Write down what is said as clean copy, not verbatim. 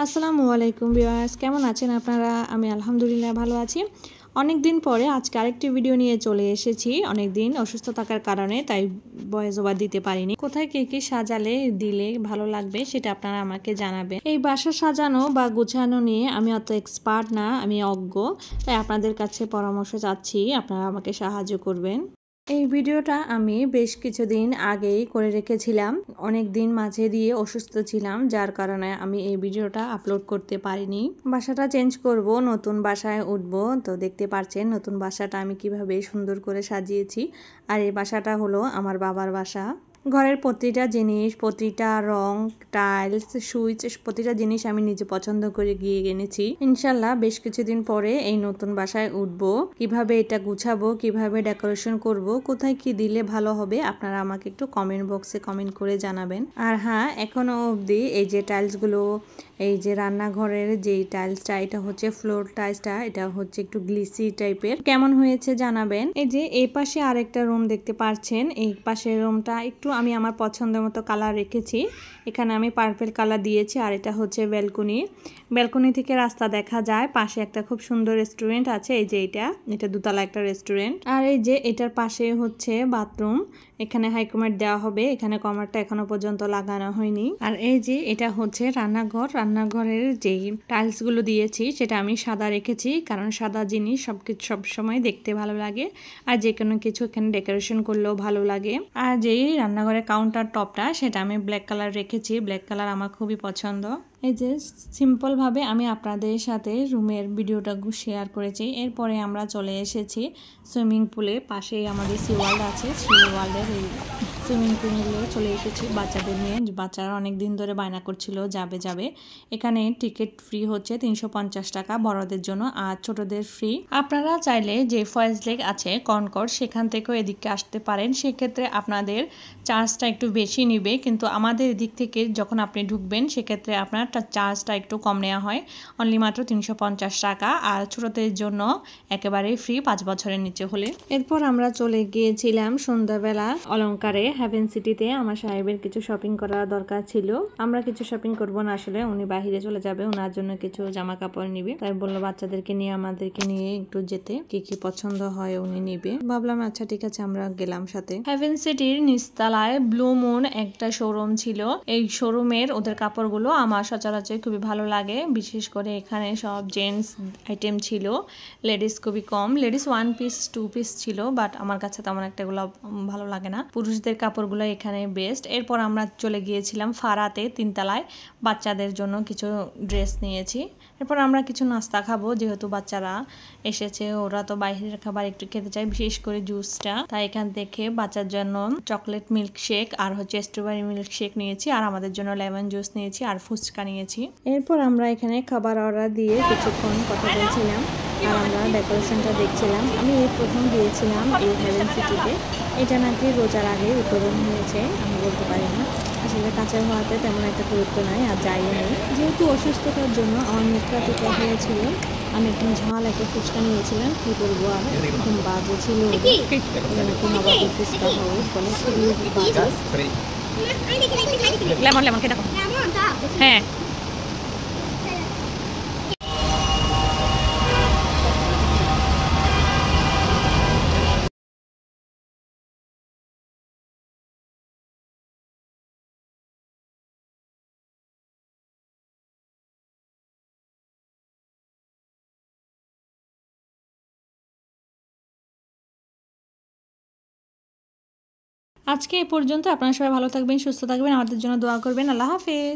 আসসালামু আলাইকুম ভিউয়ার্স, কেমন আছেন আপনারা? আমি আলহামদুলিল্লাহ ভালো আছি। অনেক দিন পরে আজকে আরেকটি ভিডিও নিয়ে চলে এসেছি। অনেক দিন অসুস্থ থাকার কারণে তাই ভয়েস ওভার দিতে পারিনি। কোথায় কি সাজালে দিলে ভালো লাগবে সেটা আপনারা আমাকে জানাবেন। এই বাসা সাজানো বা গুছানো নিয়ে আমি অত এক্সপার্ট না, আমি অজ্ঞ। তাই আপনাদের কাছে পরামর্শ চাচ্ছি, আপনারা আমাকে সাহায্য করবেন। এই ভিডিওটা আমি বেশ কিছুদিন আগেই করে রেখেছিলাম। অনেক দিন মাঝে দিয়ে অসুস্থ ছিলাম, যার কারণে আমি এই ভিডিওটা আপলোড করতে পারিনি। বাসাটা চেঞ্জ করব, নতুন বাসায় উঠব। তো দেখতে পাচ্ছেন নতুন বাসাটা আমি কিভাবে সুন্দর করে সাজিয়েছি। আর এই বাসাটা হলো আমার বাবার বাসা। ঘরের প্রতিটা জিনিস, প্রতিটা রং, টাইলস, সুইচ, প্রতিটা জিনিস আমি নিজে পছন্দ করে গিয়ে এনেছি। ইনশাল্লাহ বেশ কিছুদিন পরে এই নতুন বাসায় উঠবো। কিভাবে এটা গুছাবো, কিভাবে ডেকোরেশন করব, কোথায় কি দিলে ভালো হবে আপনারা আমাকে একটু কমেন্ট বক্সে কমেন্ট করে জানাবেন। আর হ্যাঁ, এখনো অবধি এই যে টাইলসগুলো, এই যে রান্নাঘরের যেই টাইলসটা, এটা হচ্ছে ফ্লোর টাইলসটা, এটা হচ্ছে একটু গ্লিসি টাইপের। কেমন হয়েছে জানাবেন। এই যে এই পাশে আরেকটা রুম দেখতে পাচ্ছেন, এই পাশের রুমটা একটু আমি আমার পছন্দের মতো কালার রেখেছি। এখানে আমি পার্পল কালার দিয়েছি। আর এটা হচ্ছে ব্যালকনি। ব্যালকনি থেকে রাস্তা দেখা যায়। পাশে একটা খুব সুন্দর রেস্টুরেন্ট আছে। এই যে এটা দোতলা একটা রেস্টুরেন্ট। আর এই যে এটার পাশে হচ্ছে বাথরুম। এখানে হাইকমান্ড দেওয়া হবে। এখানে কমারটা এখনো পর্যন্ত লাগানো হয়নি। আর এই যে এটা হচ্ছে রান্নাঘর। রান্নাঘরের যেই টাইলস গুলো দিয়েছি সেটা আমি সাদা রেখেছি, কারণ সাদা জিনিস সব সময় দেখতে ভালো লাগে। আর যে কোনো কিছু এখানে ডেকোরেশন করলেও ভালো লাগে। আর যেই রান্নাঘরের কাউন্টার টপটা, সেটা আমি ব্ল্যাক কালার রেখেছি। ব্ল্যাক কালার আমার খুবই পছন্দ। এই যে সিম্পলভাবে আমি আপনাদের সাথে রুমের ভিডিওটা শেয়ার করেছি। এরপরে আমরা চলে এসেছি সুইমিং পুলে। পাশেই আমাদের সি ওয়ার্ল্ড আছে। সি ওয়ার্ল্ডের এই সুইমিং পুলে চলে এসেছি বাচ্চাদের নিয়ে। বাচ্চারা অনেক দিন ধরে বায়না করছিল যাবে। এখানে টিকিট ফ্রি হচ্ছে 350 টাকা বড়দের জন্য, আর ছোটদের ফ্রি। আপনারা চাইলে যে ফয়েজ লেক আছে কনকর্ড, সেখান থেকেও এদিকে আসতে পারেন। সেক্ষেত্রে আপনাদের চার্জটা একটু বেশি নিবে, কিন্তু আমাদের এদিক থেকে যখন আপনি ঢুকবেন সেক্ষেত্রে আপনার চার্জটা একটু কম নেওয়া হয়, অনলি মাত্র 350 টাকা। আর ছোটদের জন্য একেবারে ফ্রি 5 বছরের নিচে হলে। এরপর আমরা চলে গিয়েছিলাম সন্ধ্যাবেলা অলংকারে, হেভেন সিটিতে। আমার সাহেবের কিছু শপিং করা দরকার ছিল। আমরা কিছু শপিং করব না, আসলে উনি বাহিরে চলে যাবে, ওনার জন্য কিছু জামা কাপড় নিবে। তাই বললো বাচ্চাদেরকে নিয়ে আমাদেরকে নিয়ে একটু যেতে, কি পছন্দ হয় উনি নিবে। ভাবলাম আচ্ছা ঠিক আছে, আমরা গেলাম সাথে। হেভেন সিটির নিচতলায় ব্লু মুন একটা শোরুম ছিল। এই শোরুমের ওদের কাপড়গুলো আমার সচরাচর খুবই ভালো লাগে। বিশেষ করে এখানে সব জেন্টস আইটেম ছিল, লেডিস খুবই কম। লেডিস 1 পিস 2 পিস ছিল, বাট আমার কাছে তেমন একটা এগুলো ভালো লাগে না। পুরুষদের কাপড়গুলো এখানে বেস্ট। এরপর আমরা চলে গিয়েছিলাম ফারাতে 3 তলায়, বাচ্চাদের জন্য কিছু ড্রেস নিয়েছি। এরপর আমরা কিছু নাস্তা খাবো, যেহেতু বাচ্চারা এসেছে, ওরা তো বাইরের খাবার একটু খেতে চায়, বিশেষ করে জুসটা। তাই এখান থেকে বাচ্চার জন্য চকলেট মিল্ক শেক আর হচ্ছে স্ট্রবেরি মিল্ক শেক নিয়েছি, আর আমাদের জন্য লেমন জুস নিয়েছি, আর ফুচকা নিয়েছি। এরপর আমরা এখানে খাবার অর্ডার দিয়ে কিছুক্ষণ কথা বলছিলাম, আর আমরা ডেকোরেশনটা দেখছিলাম। আমি এই প্রথম গিয়েছিলাম এই হেভেন সিটিতে। এটা নাকি রোজার আগে উদ্বোধন হয়েছে, আমি বলতে পারি না, আসলে কাছে হওয়াতে তেমন একটা গুরুত্ব নাই, আর যাইও নেই। যেহেতু অসুস্থতার জন্য আমার মুখটা থেকে হয়েছিল, আমি একদম ঝাল একটা ফুচকা নিয়েছিলাম। কি বলবো, আর একদম বাজে ছিল। নাকি নবাবের ফুচকা হবে বলে, খুবই বাজে। লেমন খেয়ে দেখো। হ্যাঁ, আজকে এ পর্যন্ত। আপনারা সবাই ভালো থাকবেন, সুস্থ থাকবেন, আমাদের জন্য দোয়া করবেন। আল্লাহ হাফেজ।